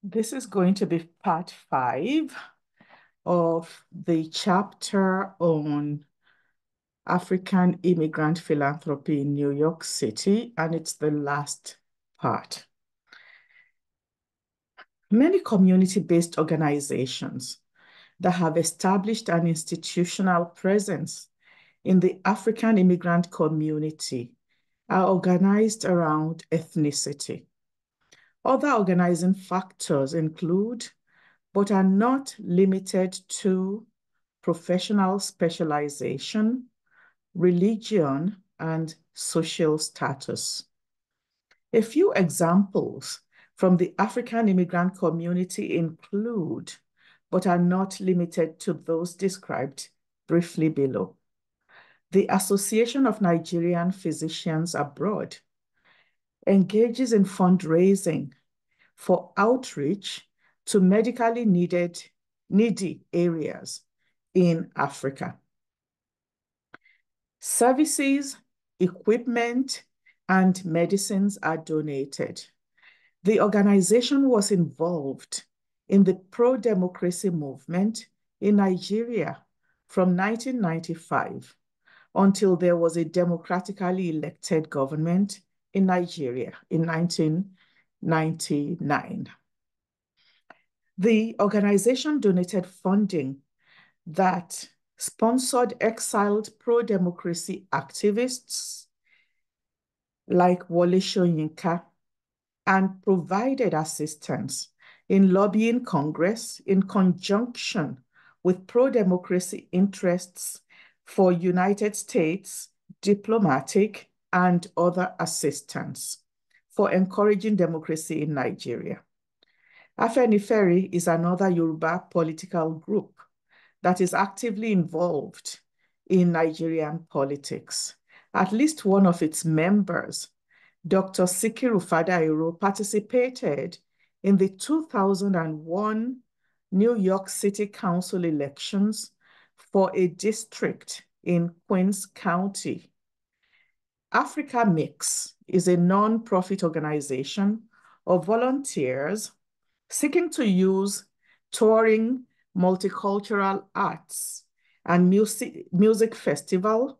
This is going to be part 5 of the chapter on African immigrant philanthropy in New York City, and it's the last part. Many community-based organizations that have established an institutional presence in the African immigrant community are organized around ethnicity. Other organizing factors include, but are not limited to, professional specialization, religion, and social status. A few examples from the African immigrant community include, but are not limited to, those described briefly below. The Association of Nigerian Physicians Abroad engages in fundraising for outreach to medically needy areas in Africa. Services, equipment, and medicines are donated. The organization was involved in the pro-democracy movement in Nigeria from 1995 until there was a democratically elected government in Nigeria in 1999. The organization donated funding that sponsored exiled pro-democracy activists like Wole Soyinka and provided assistance in lobbying Congress in conjunction with pro-democracy interests for United States diplomatic and other assistance for encouraging democracy in Nigeria. Afenifere is another Yoruba political group that is actively involved in Nigerian politics. At least one of its members, Dr. Sikiru Fadairo, participated in the 2001 New York City Council elections for a district in Queens County. Africa Mix is a non-profit organization of volunteers seeking to use touring multicultural arts and music festival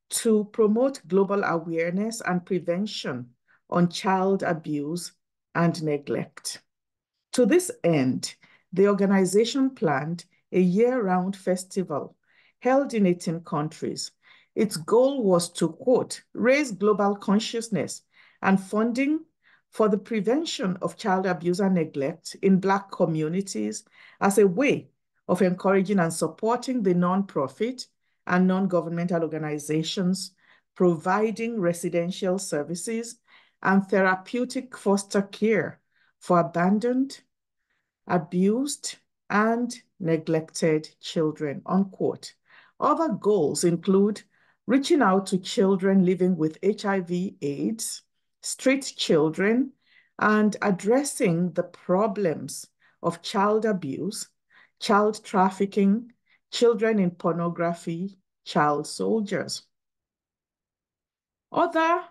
to promote global awareness and prevention on child abuse and neglect. To this end, the organization planned a year-round festival held in 18 countries. Its goal was to, quote, raise global consciousness and funding for the prevention of child abuse and neglect in Black communities as a way of encouraging and supporting the nonprofit and non-governmental organizations providing residential services and therapeutic foster care for abandoned, abused, and neglected children, unquote. Other goals include reaching out to children living with HIV/AIDS, street children, and addressing the problems of child abuse, child trafficking, children in pornography, child soldiers. Other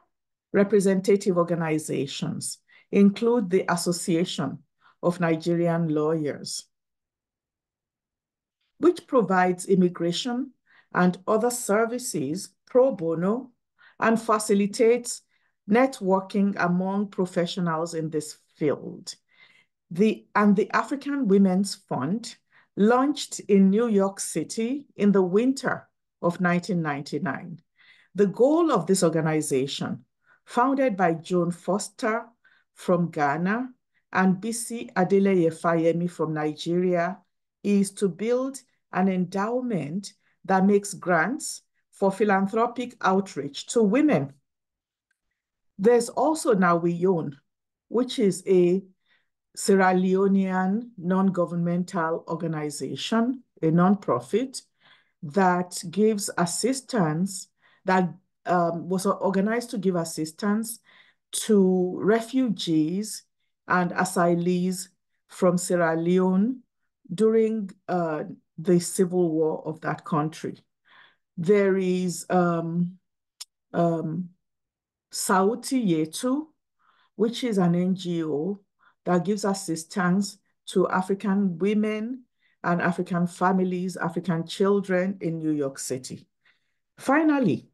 representative organizations include the Association of Nigerian Lawyers, which provides immigration and other services pro bono and facilitates networking among professionals in this field. The African Women's Fund, launched in New York City in the winter of 1999. The goal of this organization, founded by Joan Foster from Ghana and Bisi Adeleye Fayemi from Nigeria, is to build an endowment that makes grants for philanthropic outreach to women. There's also Nawiyon, which is a Sierra Leonean non-governmental organization, a nonprofit that gives assistance, that was organized to give assistance to refugees and asylees from Sierra Leone during the civil war of that country. There is Sauti Yetu, which is an NGO that gives assistance to African women and African families, African children in New York City. Finally,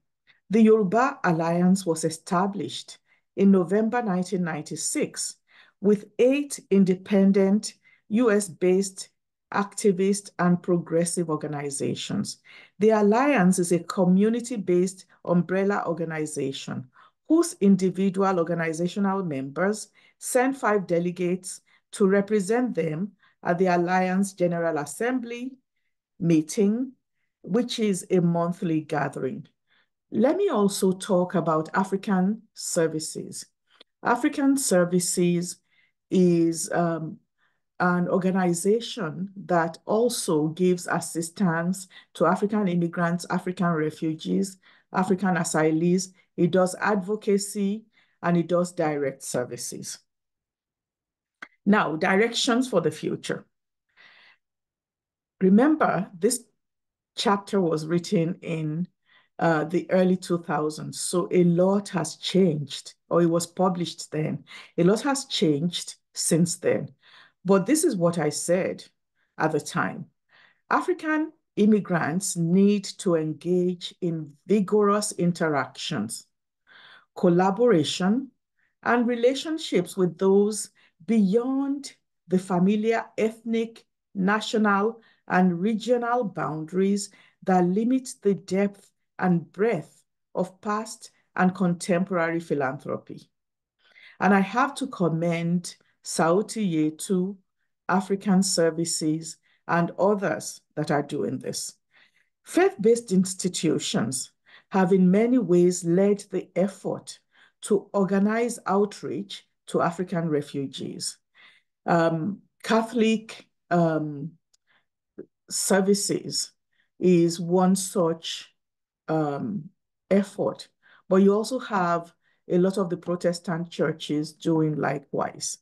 the Yoruba Alliance was established in November 1996 with 8 independent US-based activist and progressive organizations. The Alliance is a community-based umbrella organization whose individual organizational members send 5 delegates to represent them at the Alliance General Assembly meeting, which is a monthly gathering. Let me also talk about African Services. African Services is an organization that also gives assistance to African immigrants, African refugees, African asylees. It does advocacy and it does direct services. Now, directions for the future. Remember, this chapter was written in the early 2000s. So a lot has changed, or it was published then. A lot has changed since then. But this is what I said at the time. African immigrants need to engage in vigorous interactions, collaboration, and relationships with those beyond the familiar ethnic, national, and regional boundaries that limit the depth and breadth of past and contemporary philanthropy. And I have to commend Sauti Yetu, African Services, and others that are doing this. Faith-based institutions have in many ways led the effort to organize outreach to African refugees. Catholic Services is one such effort, but you also have a lot of the Protestant churches doing likewise,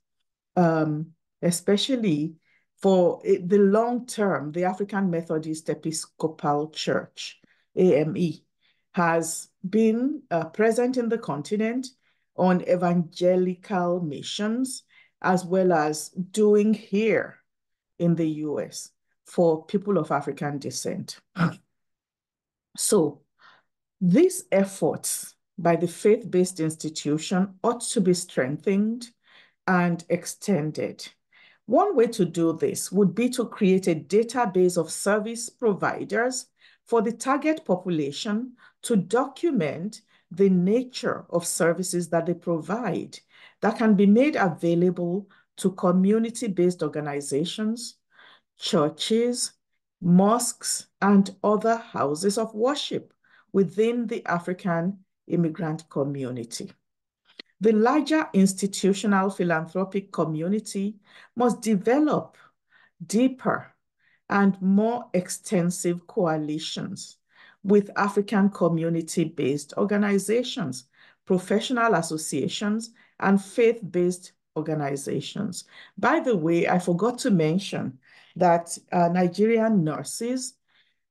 especially for the long term. The African Methodist Episcopal Church, AME, has been present in the continent on evangelical missions, as well as doing here in the US for people of African descent. So these efforts by the faith-based institution ought to be strengthened and extended. One way to do this would be to create a database of service providers for the target population to document the nature of services that they provide that can be made available to community-based organizations, churches, mosques, and other houses of worship within the African immigrant community. The larger institutional philanthropic community must develop deeper and more extensive coalitions with African community-based organizations, professional associations, and faith-based organizations. By the way, I forgot to mention that Nigerian nurses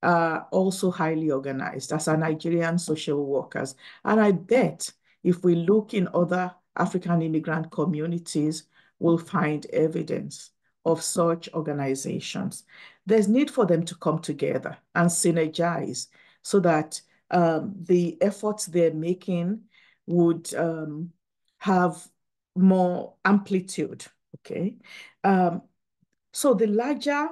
are also highly organized as are Nigerian social workers. And I bet if we look in other African immigrant communities, we'll find evidence of such organizations. There's need for them to come together and synergize so that the efforts they're making would have more amplitude, okay? So the larger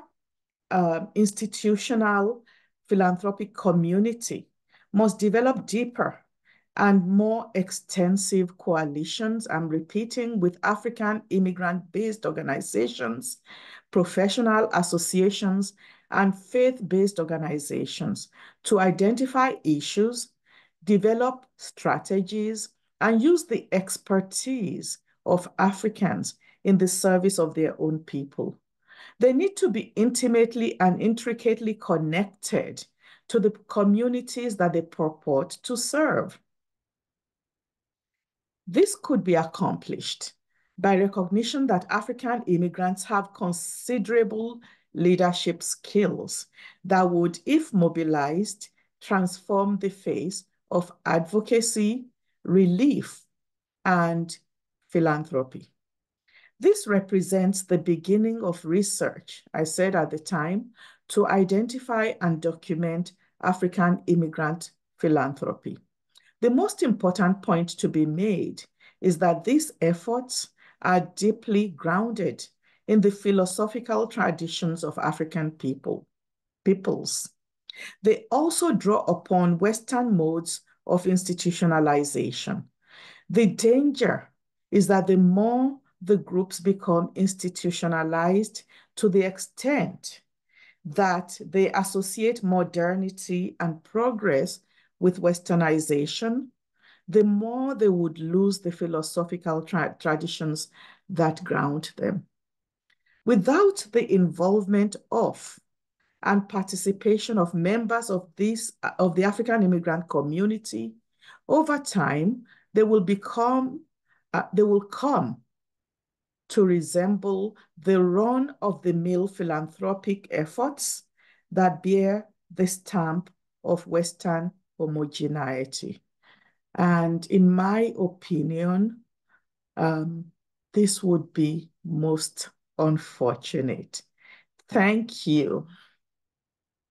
institutional philanthropic community must develop deeper and more extensive coalitions, I'm repeating, with African immigrant-based organizations, professional associations, and faith-based organizations to identify issues, develop strategies, and use the expertise of Africans in the service of their own people. They need to be intimately and intricately connected to the communities that they purport to serve. This could be accomplished by recognition that African immigrants have considerable leadership skills that would, if mobilized, transform the face of advocacy, relief, and philanthropy. This represents the beginning of research, I said at the time, to identify and document African immigrant philanthropy. The most important point to be made is that these efforts are deeply grounded in the philosophical traditions of African peoples. They also draw upon Western modes of institutionalization. The danger is that the more the groups become institutionalized to the extent that they associate modernity and progress with Westernization, the more they would lose the philosophical traditions that ground them. Without the involvement of and participation of members of the African immigrant community, over time, they will come to resemble the run-of-the-mill philanthropic efforts that bear the stamp of Western homogeneity. And in my opinion, this would be most unfortunate. Thank you.